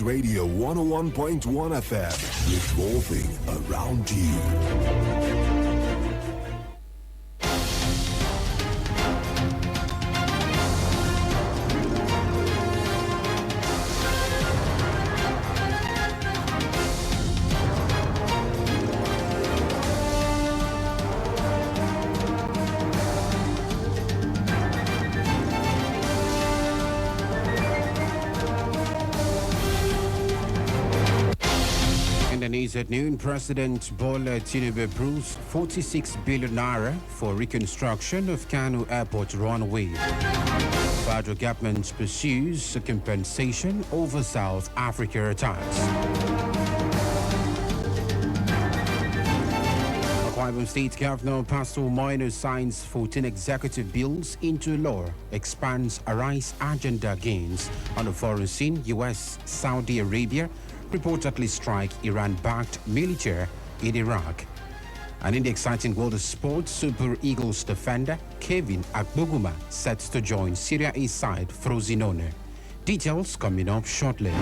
Radio 101.1 FM, revolving around you. At noon, President Bola Tinubu approves 46 billion naira for reconstruction of Kano Airport runway. Federal government pursues a compensation over South Africa attacks. Akwa Ibom State Governor Pastor Moino signs 14 executive bills into law, expands Arise agenda gains on the foreign scene. US, Saudi Arabia reportedly strike Iran-backed military in Iraq. And in the exciting world of sports, Super Eagles defender Kevin Agboguma sets to join Syria A side Frosinone. Details coming up shortly.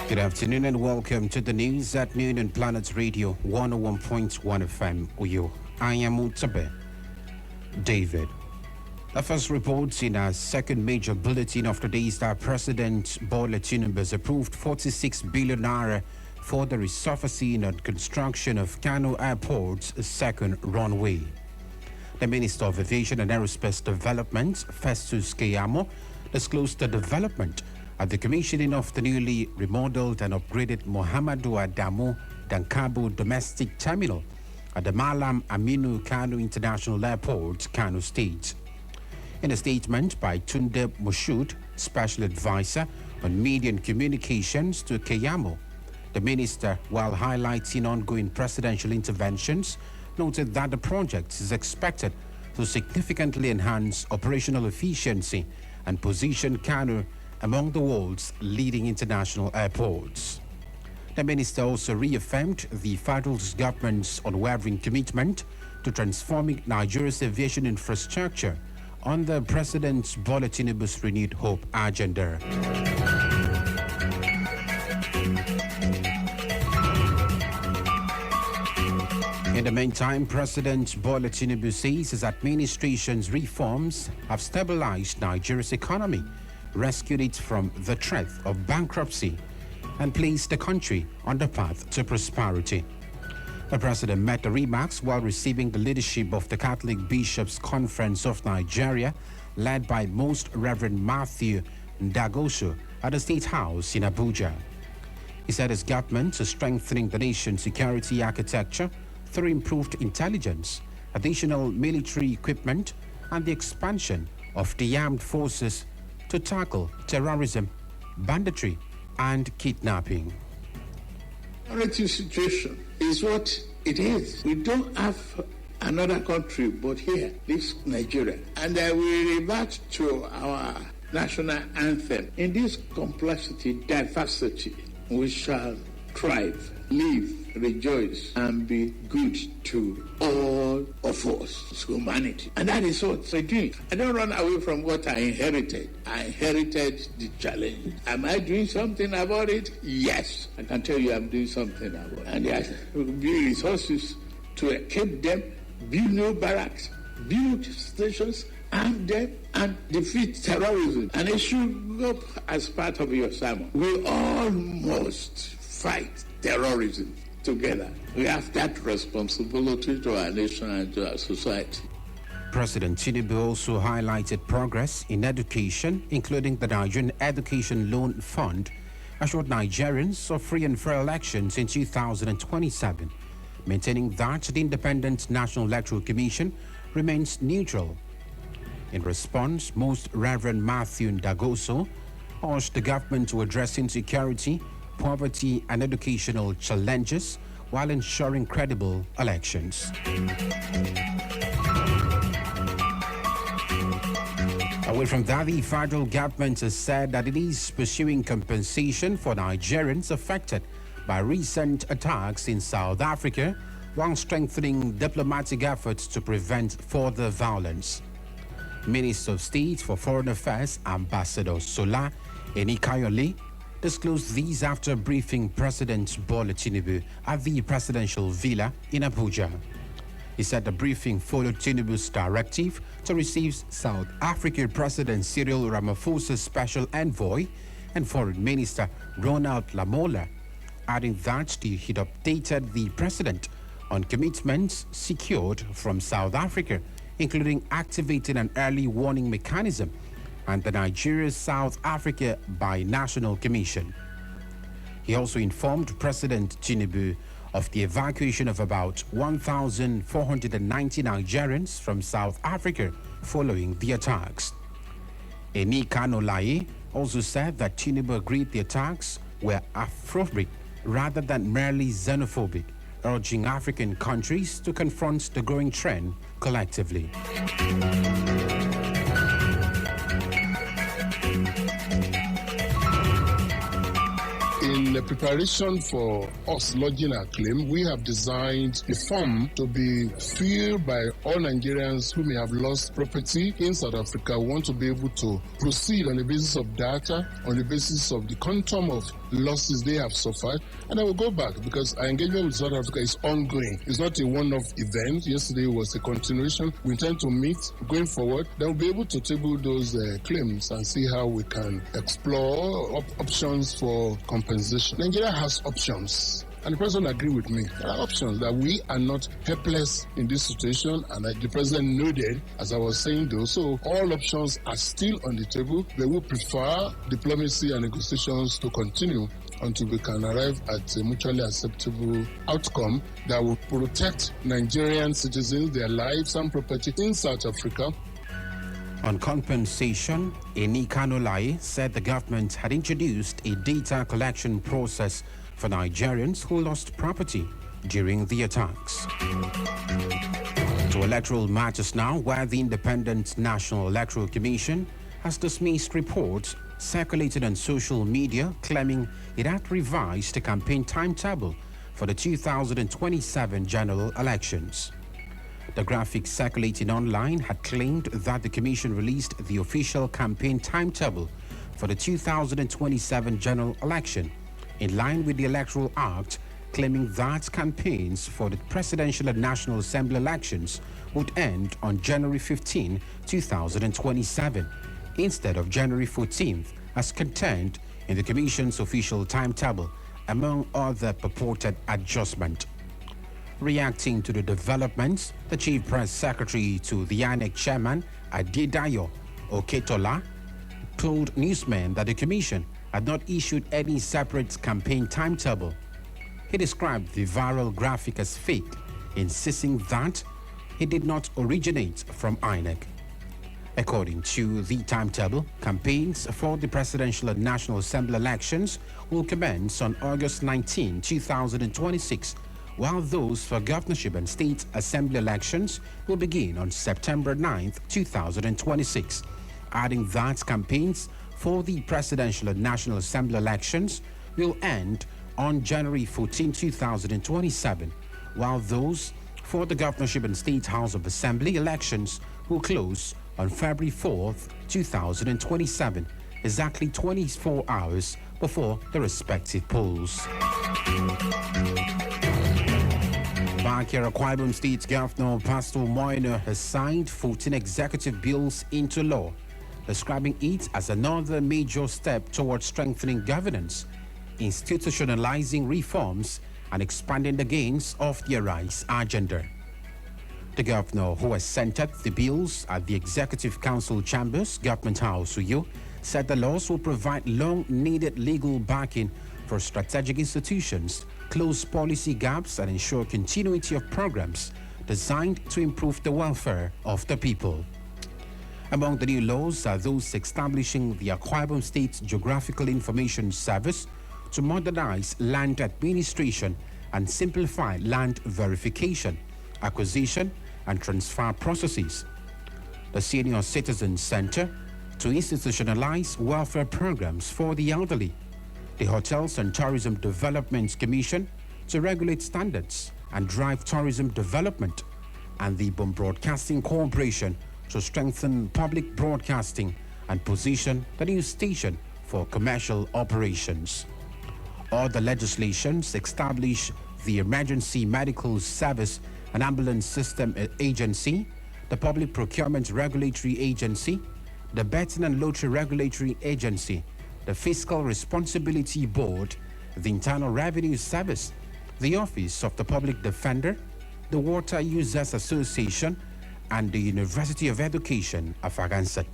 Good afternoon and welcome to the news at noon on Planet Radio 101.1 FM Uyo. I am Utabe David. The first reports in our second major bulletin of the day is that President Bola Tinubu has approved 46 billion naira for the resurfacing and construction of Kano Airport's second runway. The Minister of Aviation and Aerospace Development, Festus Keyamo, disclosed the development at the commissioning of the newly remodeled and upgraded Muhammadu Adamu Dankabo Domestic Terminal at the Malam Aminu Kano International Airport, Kano State. In a statement by Tunde Moshud, Special Advisor on Media and Communications to Keyamo, the minister, while highlighting ongoing presidential interventions, noted that the project is expected to significantly enhance operational efficiency and position Kano among the world's leading international airports. The minister also reaffirmed the federal government's unwavering commitment to transforming Nigeria's aviation infrastructure under President Bola Tinubu's renewed hope agenda. In the meantime, President Bola Tinubu says his administration's reforms have stabilized Nigeria's economy, rescued it from the threat of bankruptcy, and placed the country on the path to prosperity. The president met the remarks while receiving the leadership of the Catholic Bishops' Conference of Nigeria, led by Most Reverend Matthew Ndagoso at the State House in Abuja. He said his government is strengthening the nation's security architecture through improved intelligence, additional military equipment, and the expansion of the armed forces to tackle terrorism, banditry, and kidnapping. Security situation is what it is. We don't have another country but here, this Nigeria. And we revert to our national anthem. In this complexity, diversity, we shall thrive, live, rejoice, and be good to all of us, humanity. And that is what I do. I don't run away from what I inherited. I inherited the challenge. Am I doing something about it? Yes. I can tell you I'm doing something about it. And there will be resources to keep them, build new barracks, build stations, arm them, and defeat terrorism. And it should go as part of your sermon. We all must fight terrorism together. We have that responsibility to our nation and to our society. President Tinubu also highlighted progress in education, including the Nigerian Education Loan Fund, assured Nigerians of free and fair elections in 2027. maintaining that the Independent National Electoral Commission remains neutral. In response, Most Reverend Matthew Ndagoso urged the government to address insecurity, poverty, and educational challenges while ensuring credible elections. Away from that, the federal government has said that it is pursuing compensation for Nigerians affected by recent attacks in South Africa while strengthening diplomatic efforts to prevent further violence. Minister of State for Foreign Affairs Ambassador Sola Enikayole disclosed these after briefing President Bola Tinubu at the presidential villa in Abuja. He said the briefing followed Tinubu's directive to receive South African President Cyril Ramaphosa's special envoy and Foreign Minister Ronald Lamola, adding that he'd updated the president on commitments secured from South Africa, including activating an early warning mechanism and the Nigeria-South Africa Binational Commission. He also informed President Tinubu of the evacuation of about 1,490 Nigerians from South Africa following the attacks. Enikanolaye also said that Tinubu agreed the attacks were Afrobic rather than merely xenophobic, urging African countries to confront the growing trend collectively. In the preparation for us lodging our claim, we have designed a form to be filled by all Nigerians who may have lost property in South Africa. We want to be able to proceed on the basis of data, on the basis of the quantum of losses they have suffered, and I will go back because our engagement with South Africa is ongoing. It's not a one-off event. Yesterday was a continuation. We intend to meet going forward. Then we'll be able to table those claims and see how we can explore options for compensation. Nigeria has options. And the president agreed with me. There are options, that we are not helpless in this situation, and the president noted, as I was saying though, so all options are still on the table. They will prefer diplomacy and negotiations to continue until we can arrive at a mutually acceptable outcome that will protect Nigerian citizens, their lives and property in South Africa. On compensation, Enikanolaye said the government had introduced a data collection process for Nigerians who lost property during the attacks. To electoral matters now, where the Independent National Electoral Commission has dismissed reports circulated on social media claiming it had revised the campaign timetable for the 2027 general elections. The graphic circulating online had claimed that the Commission released the official campaign timetable for the 2027 general election in line with the Electoral Act, claiming that campaigns for the Presidential and National Assembly elections would end on January 15, 2027, instead of January 14th, as contained in the Commission's official timetable, among other purported adjustment. Reacting to the developments, the Chief Press Secretary to the INEC Chairman, Adedayo Oketola, told newsmen that the Commission had not issued any separate campaign timetable. He described the viral graphic as fake, insisting that it did not originate from INEC. According to the timetable, campaigns for the Presidential and National Assembly elections will commence on August 19, 2026, while those for governorship and state assembly elections will begin on September 9, 2026, adding that campaigns for the Presidential and National Assembly elections will end on January 14, 2027, while those for the Governorship and State House of Assembly elections will close on February 4, 2027, exactly 24 hours before the respective polls. Back here, Akwa Ibom State Governor Pastor Moina has signed 14 executive bills into law, describing it as another major step towards strengthening governance, institutionalizing reforms, and expanding the gains of the Arise agenda. The governor, who has centered the bills at the Executive Council Chambers, Government House, Uyo, said the laws will provide long-needed legal backing for strategic institutions close policy gaps, and ensure continuity of programs designed to improve the welfare of the people. Among the new laws are those establishing the Akwa Ibom State Geographical Information Service to modernize land administration and simplify land verification, acquisition, and transfer processes. The Senior Citizen Center to institutionalize welfare programs for the elderly. The Hotels and Tourism Development Commission to regulate standards and drive tourism development, and the Ibom Broadcasting Corporation to strengthen public broadcasting and position the news station for commercial operations. All the legislations establish the Emergency Medical Service and Ambulance System Agency, the Public Procurement Regulatory Agency, the Betting and Lottery Regulatory Agency, the Fiscal Responsibility Board, the Internal Revenue Service, the Office of the Public Defender, the Water Users Association, and the University of Education of Agansett.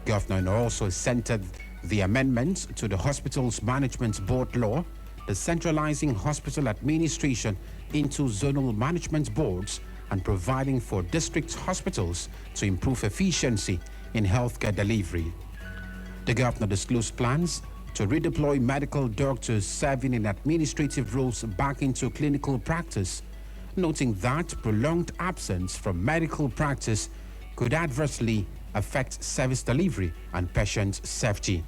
Governor also centered the amendments to the Hospitals Management Board law, the centralizing hospital administration into zonal management boards, and providing for district hospitals to improve efficiency in healthcare delivery. The governor disclosed plans to redeploy medical doctors serving in administrative roles back into clinical practice, noting that prolonged absence from medical practice could adversely affect service delivery and patient safety.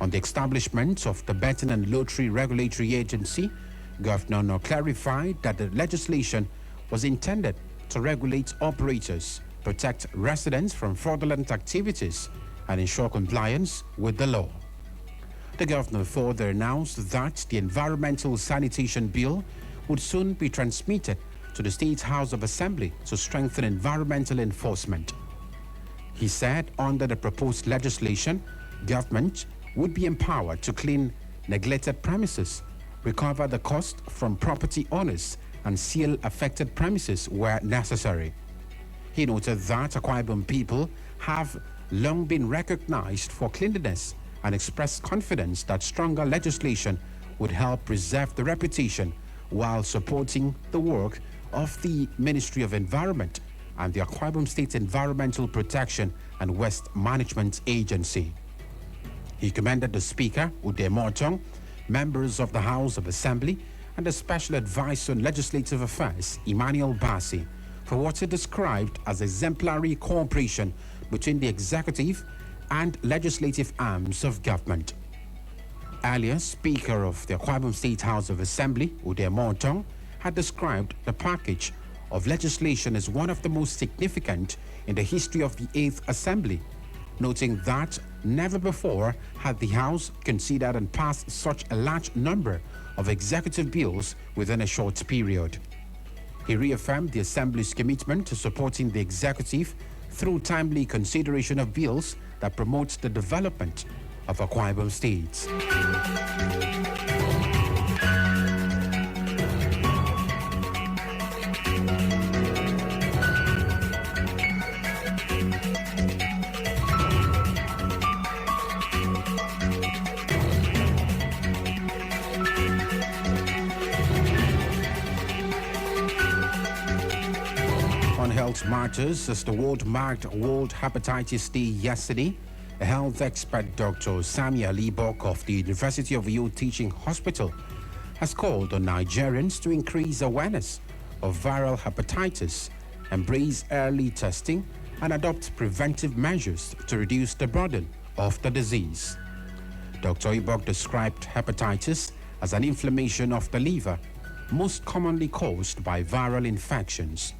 On the establishment of the Betting and Lottery Regulatory Agency, Governor clarified that the legislation was intended to regulate operators, protect residents from fraudulent activities, and ensure compliance with the law. The governor further announced that the Environmental Sanitation Bill would soon be transmitted to the State House of Assembly to strengthen environmental enforcement. He said under the proposed legislation, government would be empowered to clean neglected premises, recover the cost from property owners, and seal affected premises where necessary. He noted that Akwa Ibom people have long been recognized for cleanliness and expressed confidence that stronger legislation would help preserve the reputation while supporting the work of the Ministry of Environment and the Akwa Ibom State Environmental Protection and Waste Management Agency. He commended the Speaker, Ude Mortong, members of the House of Assembly, and the Special Advisor on Legislative Affairs, Emmanuel Bassi, for what he described as exemplary cooperation between the executive and legislative arms of government. Earlier, Speaker of the Akwa Ibom State House of Assembly, Ude Mortong, had described the package of legislation as one of the most significant in the history of the 8th Assembly, noting that never before had the House considered and passed such a large number of executive bills within a short period. He reaffirmed the Assembly's commitment to supporting the executive through timely consideration of bills that promote the development of Akwa Ibom State. On health matters, as the world marked World Hepatitis Day yesterday, a health expert, Dr. Samia Libok of the University of Uyo Teaching Hospital, has called on Nigerians to increase awareness of viral hepatitis, embrace early testing, and adopt preventive measures to reduce the burden of the disease. Dr. Ibok described hepatitis as an inflammation of the liver, most commonly caused by viral infections.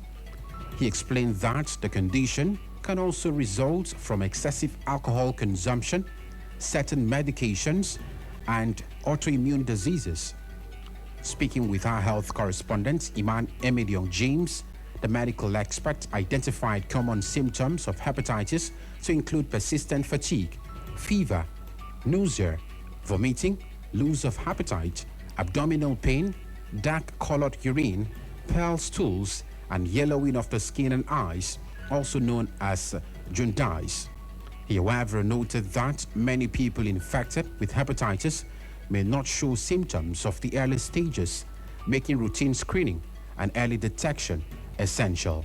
He explained that the condition can also result from excessive alcohol consumption, certain medications, and autoimmune diseases. Speaking with our health correspondent, Iman Emilion James, the medical expert identified common symptoms of hepatitis to include persistent fatigue, fever, nausea, vomiting, loss of appetite, abdominal pain, dark-colored urine, pale stools, and yellowing of the skin and eyes, also known as jaundice. He, however, noted that many people infected with hepatitis may not show symptoms of the early stages, making routine screening and early detection essential.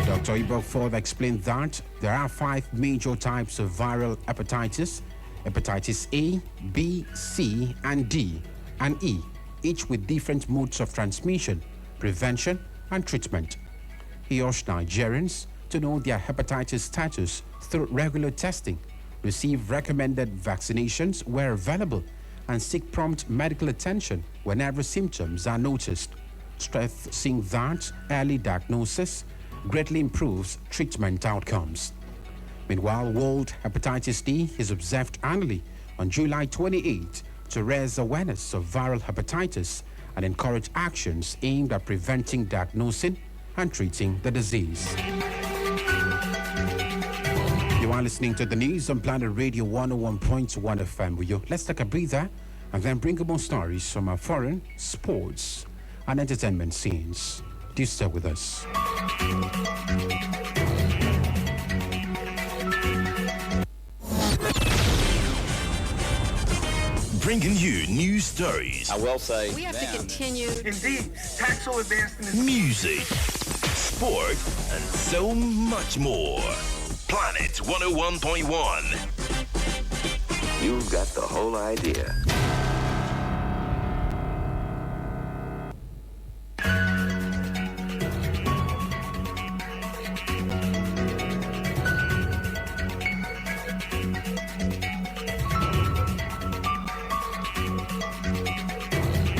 Dr. Ibo further explained that there are 5 major types of viral hepatitis: hepatitis A, B, C, and D, and E, each with different modes of transmission, prevention, and treatment. He urged Nigerians to know their hepatitis status through regular testing, receive recommended vaccinations where available, and seek prompt medical attention whenever symptoms are noticed, stressing that early diagnosis greatly improves treatment outcomes. Meanwhile, World Hepatitis Day is observed annually on July 28 to raise awareness of viral hepatitis and encourage actions aimed at preventing, diagnosing, and treating the disease. You are listening to the news on Planet Radio 101.1 FM with you. Let's take a breather and then bring you more stories from our foreign, sports, and entertainment scenes. Do stay with us. Bringing you news stories. I will say we have to continue. Indeed, tactile advancement is music, sport, and so much more. Planet 101.1. You've got the whole idea.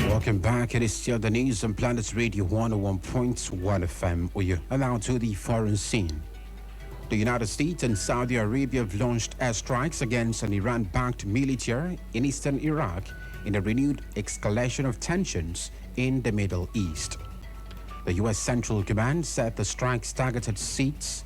Welcome back. It is still the news on Planet Radio 101.1 FM. We are now to the foreign scene. The United States and Saudi Arabia have launched airstrikes against an Iran-backed military in eastern Iraq in a renewed escalation of tensions in the Middle East. The U.S. Central Command said the strikes targeted seats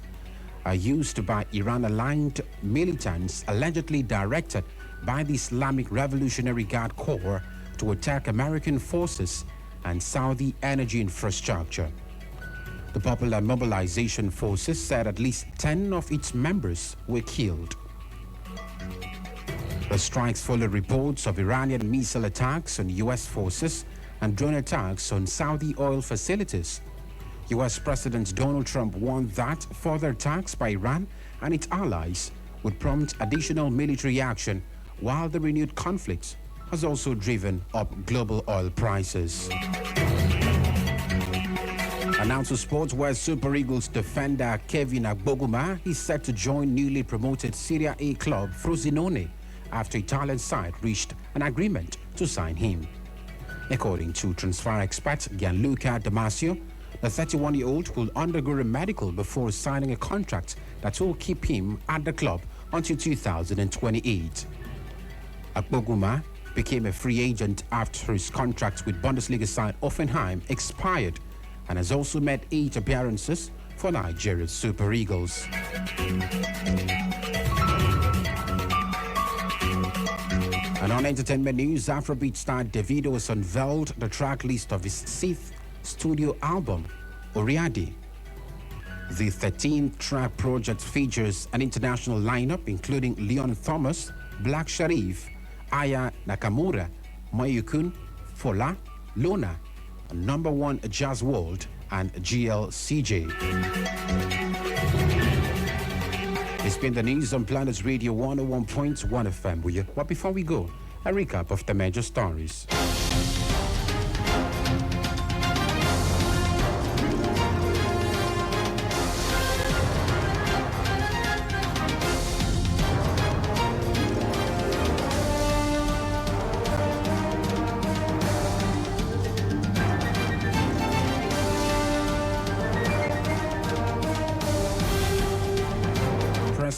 are used by Iran-aligned militants allegedly directed by the Islamic Revolutionary Guard Corps to attack American forces and Saudi energy infrastructure. The Popular Mobilization Forces said at least 10 of its members were killed. The strikes followed reports of Iranian missile attacks on U.S. forces and drone attacks on Saudi oil facilities. U.S. President Donald Trump warned that further attacks by Iran and its allies would prompt additional military action, while the renewed conflict has also driven up global oil prices. And now to sports, where Super Eagles defender Kevin Agboguma is set to join newly promoted Serie A club Frosinone after Italian side reached an agreement to sign him. According to transfer expert Gianluca Damasio, the 31-year-old will undergo a medical before signing a contract that will keep him at the club until 2028. Agboguma became a free agent after his contract with Bundesliga side Hoffenheim expired and has also made 8 appearances for Nigeria's Super Eagles. And on entertainment news, Afrobeat star Davido has unveiled the track list of his 6th studio album, Oriadi. The 13-track project features an international lineup including Leon Thomas, Black Sharif, Aya Nakamura, Mayukun, Fola, Lona, Number One Jazz World, and GLCJ. It's been the news on Planet Radio 101.1 FM with you. But before we go, a recap of the major stories.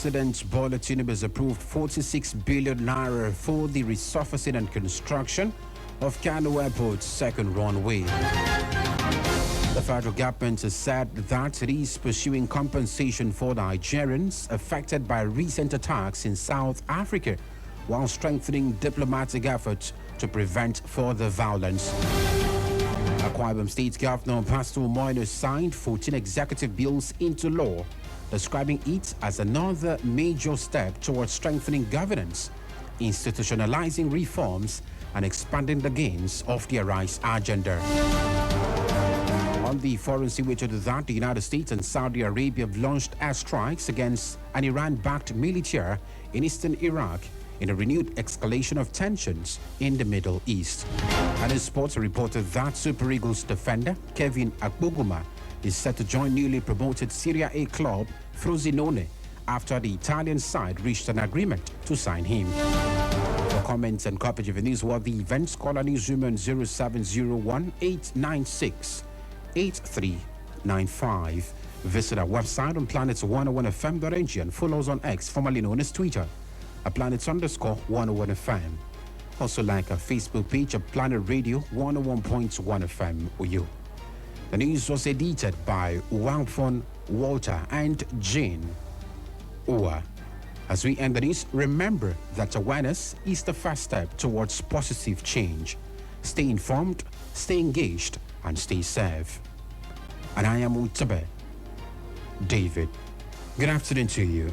President Bola Tinubu has approved 46 billion naira for the resurfacing and construction of Kano Airport's second runway. The federal government has said that it is pursuing compensation for Nigerians affected by recent attacks in South Africa, while strengthening diplomatic efforts to prevent further violence. Akwa Ibom State Governor Pastor Moino signed 14 executive bills into law, describing it as another major step towards strengthening governance institutionalizing reforms and expanding the gains of their rights agenda. On the foreign seaway to that, the United States and Saudi Arabia have launched airstrikes against an Iran-backed militias in eastern Iraq in a renewed escalation of tensions in the Middle East. And in sports, reported that Super Eagles defender Kevin Agboguma is set to join newly promoted Serie A club Frosinone after the Italian side reached an agreement to sign him. For comments and coverage of the news, the events call our newsroom 0701-896-8395. Visit our website on planets101fm.ng and follow us on X, formerly known as Twitter, at planets_101fm. Also like our Facebook page at Planet Radio 101.1 FM Uyo. The news was edited by Wangfon Walter and Jane Ua. As we end the news, remember that awareness is the first step towards positive change. Stay informed, stay engaged, and stay safe. And I am Utabe David. Good afternoon to you.